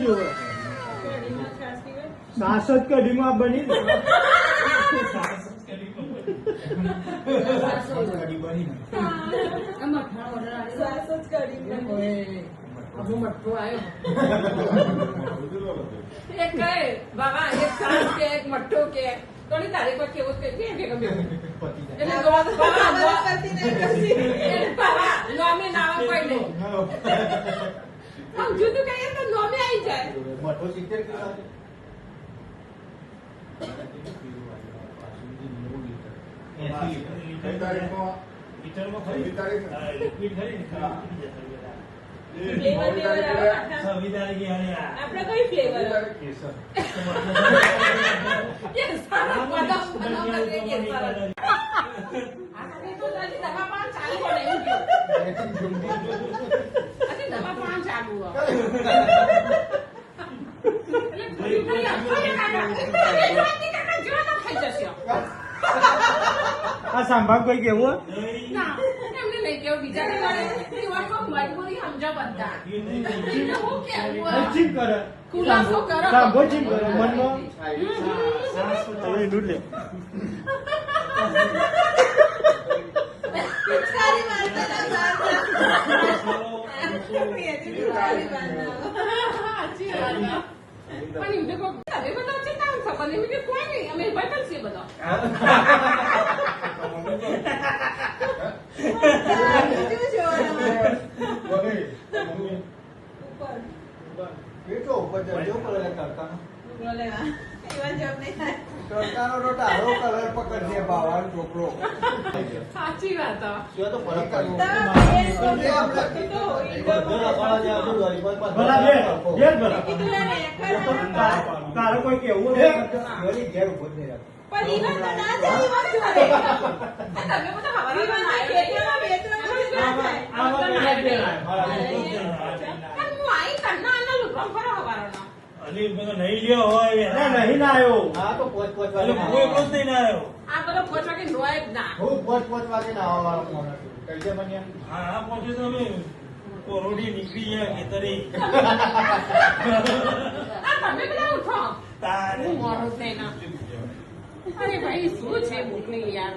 જોવે સાસત કઢીમાં બની ને એક મઠ્ઠો કે કોની તારીખ પર કેવું કે ગમે નોમે નામ કોઈ નહીં જુદું કહીએ તો નોમે આવી જાય મઠો 70 કિલો આપડે કઈ ફ્લેવર આ સાંભળ કોઈ કેવું ના એમને નહીં કેવું બીજા મજબૂરી સમજો બધા ચીપ કરે ખુલાસો કરો સાંભળ ચીપ કરે મનમાં હવે દૂધ લે પિચકારી મારતા પણ એમને કોઈ હવે બધા છે કામ ખબર એમને કે કોઈ નહીં અમે બટલ છે બધા કેટલો ઉપર જજો પડે તડકાનો તડકાનો તો તારો કલર પકડશે બાવાનો છોકરો સાચી વાત તો ફરક તારો કોઈ કેવું ઘેર ઉભો જ નહીં પણ ઈવન તો ના જાય ઈવન જોડે તમે બધા હવારમાં ખેતરમાં વેચવા પણ હું આઈ કન્ના આના લુગડો ફરો હવારનો નહીં લ્યો હોય નહીં ના આવ્યો હા તો પોચ એટલે કોઈ કોઈ નહીં આવ્યો આ બધો પોચવા કે રોય જ ના હું પોચ વાગે ના આવવાનો મોનો છું કઈ છે મને હા પહોંચે તો અમે કોરોડી નીકળી ગયા ખેતરી આ તમે બધા ઉઠો તારે હું મોડું થઈને અરે ભાઈ શું છે ભૂખ નહીં યાર